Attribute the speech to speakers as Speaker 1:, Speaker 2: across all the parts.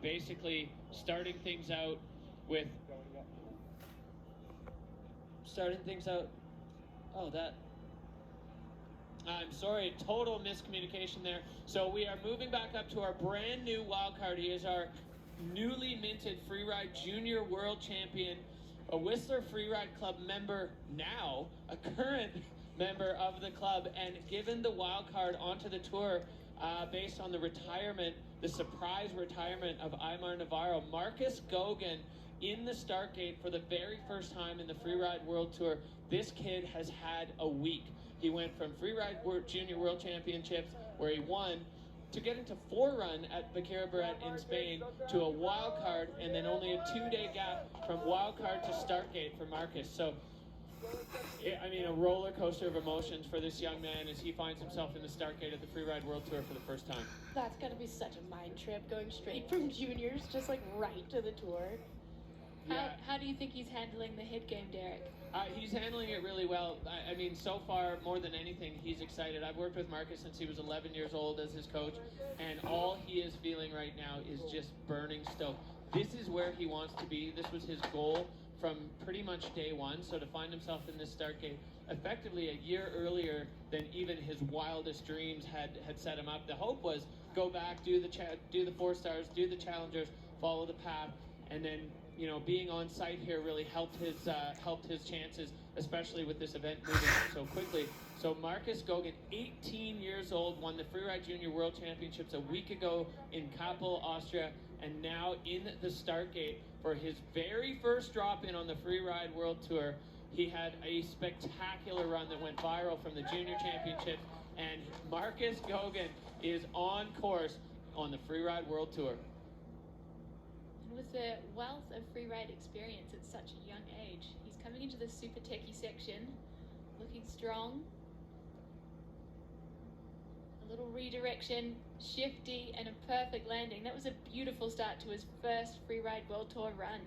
Speaker 1: basically starting things out with I'm sorry, total miscommunication there. So we are moving back up to our brand new wild card. He is our newly minted Freeride Junior World Champion, a Whistler Freeride Club member now, a current member of the club, and given the wild card onto the tour based on the retirement, the surprise retirement of Aymar Navarro. Marcus Gauguin in the start gate for the very first time in the Freeride World Tour. This kid has had a week. He went from Freeride Junior World Championships, where he won, to get into forerun at Baqueira Barret in Spain, to a wild card, and then only a 2-day gap from wild card to start gate for Marcus. So, I mean, a roller coaster of emotions for this young man as he finds himself in the start gate of the Freeride World Tour for the first time.
Speaker 2: That's gotta be such a mind trip, going straight from juniors, just like right to the tour.
Speaker 3: How do you think he's handling the hit game, Derek?
Speaker 1: He's handling it really well. I mean, so far, more than anything, he's excited. I've worked with Marcus since he was 11 years old as his coach, and all he is feeling right now is just burning stoked. This is where he wants to be. This was his goal from pretty much day one. So to find himself in this start gate, effectively a year earlier than even his wildest dreams had set him up. The hope was go back, do the 4 stars, do the challengers, follow the path, and then, you know, being on site here really helped his chances, especially with this event moving so quickly. So Marcus Gauguin, 18 years old, won the Freeride Junior World Championships a week ago in Kappel, Austria, and now in the start gate for his very first drop-in on the Freeride World Tour. He had a spectacular run that went viral from the Junior Championships, and Marcus Gauguin is on course on the Freeride World Tour.
Speaker 3: With the wealth of freeride experience at such a young age, he's coming into the super techie section looking strong. A little redirection, shifty, and a perfect landing. That was a beautiful start to his first Freeride World Tour run.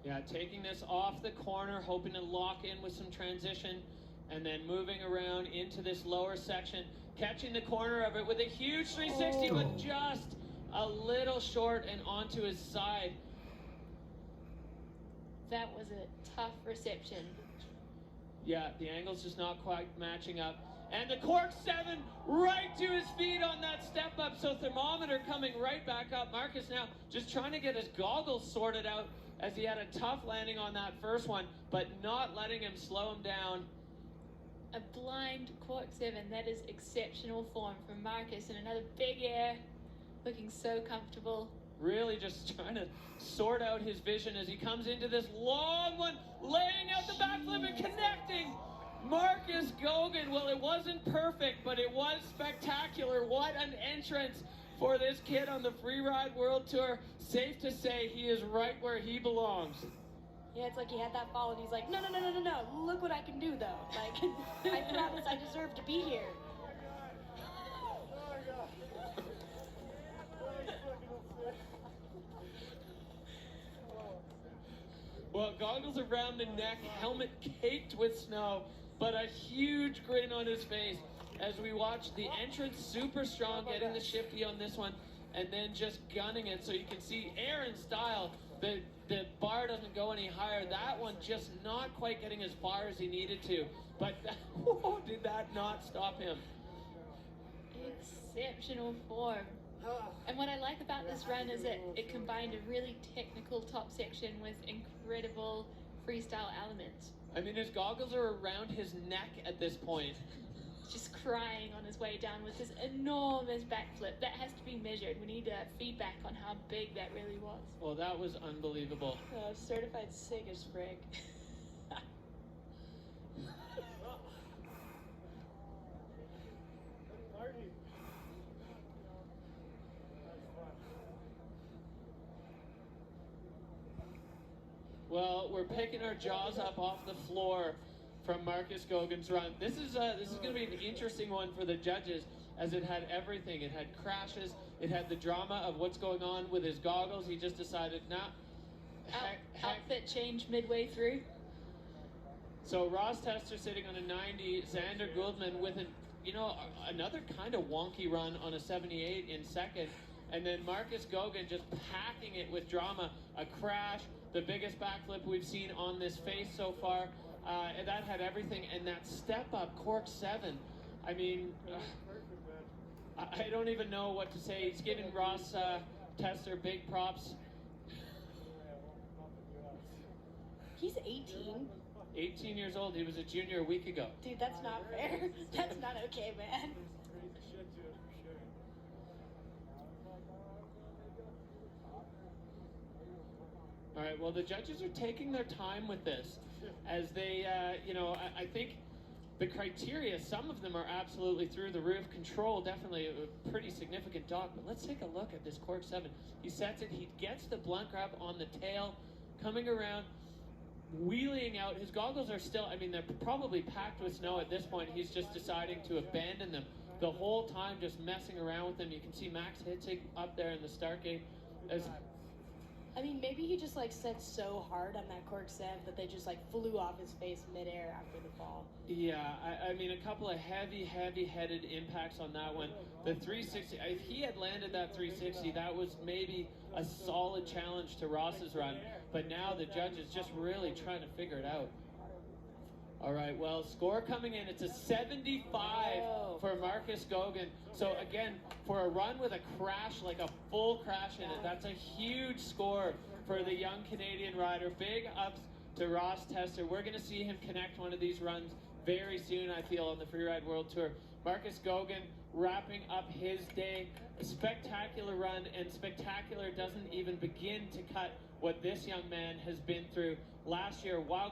Speaker 1: Yeah, taking this off the corner, hoping to lock in with some transition, and then moving around into this lower section, catching the corner of it with a huge 360, but just a little short and onto his side.
Speaker 3: That was a tough reception.
Speaker 1: Yeah, the angle's just not quite matching up. And the cork 7 right to his feet on that step up. So thermometer coming right back up. Marcus now just trying to get his goggles sorted out as he had a tough landing on that first one, but not letting him slow him down.
Speaker 3: A blind cork 7, that is exceptional form from Marcus, and another big air. Looking so comfortable.
Speaker 1: Really just trying to sort out his vision as he comes into this long one, laying out the backflip and connecting. Marcus Gauguin, well, it wasn't perfect, but it was spectacular. What an entrance for this kid on the Freeride World Tour. Safe to say he is right where he belongs.
Speaker 2: Yeah, it's like he had that fall and he's like, no, look what I can do though. Like, I promise I deserve to be here.
Speaker 1: Well, goggles around the neck, helmet caked with snow, but a huge grin on his face as we watch the entrance super strong, getting the shifty on this one, and then just gunning it. So you can see air and style, the bar doesn't go any higher. That one just not quite getting as far as he needed to, but did that not stop him?
Speaker 3: Exceptional form. And what I like about this run is that it combined a really technical top section with incredible freestyle elements.
Speaker 1: I mean, his goggles are around his neck at this point.
Speaker 3: Just crying on his way down with this enormous backflip. That has to be measured. We need feedback on how big that really was.
Speaker 1: Well, that was unbelievable.
Speaker 2: Certified sick as frick.
Speaker 1: Well, we're picking our jaws up off the floor from Marcus Gauguin's run. This is going to be an interesting one for the judges, as it had everything. It had crashes. It had the drama of what's going on with his goggles. He just decided, nah.
Speaker 3: Outfit change midway through.
Speaker 1: So Ross Tester sitting on a 90, Xander Gouldman with another kind of wonky run on a 78 in second. And then Marcus Gauguin just packing it with drama. A crash, the biggest backflip we've seen on this face so far. And that had everything. And that step up, cork 7. I mean, I don't even know what to say. He's giving Ross Tester big props.
Speaker 2: He's 18.
Speaker 1: 18 years old. He was a junior a week ago.
Speaker 2: Dude, that's not fair. That's not okay, man.
Speaker 1: All right, well, the judges are taking their time with this as they, I think the criteria, some of them are absolutely through the roof. Control, definitely a pretty significant dog, but let's take a look at this cork 7. He sets it, he gets the blunt grab on the tail, coming around, wheeling out. His goggles are still, I mean, they're probably packed with snow at this point. He's just deciding to abandon them. The whole time just messing around with them. You can see Max Hitzig up there in the start gate.
Speaker 2: I mean, maybe he just like set so hard on that cork 7 that they just like flew off his face midair after the fall.
Speaker 1: Yeah, I mean, a couple of heavy-headed impacts on that one. The 360, if he had landed that 360, that was maybe a solid challenge to Ross's run. But now the judge is just really trying to figure it out. All right, well, score coming in. It's a 75 for Marcus Gauguin. So again, for a run with a crash, like a full crash in it, that's a huge score for the young Canadian rider. Big ups to Ross Tester. We're going to see him connect one of these runs very soon, I feel, on the Freeride World Tour. Marcus Gauguin wrapping up his day. A spectacular run, and spectacular doesn't even begin to cut what this young man has been through last year. While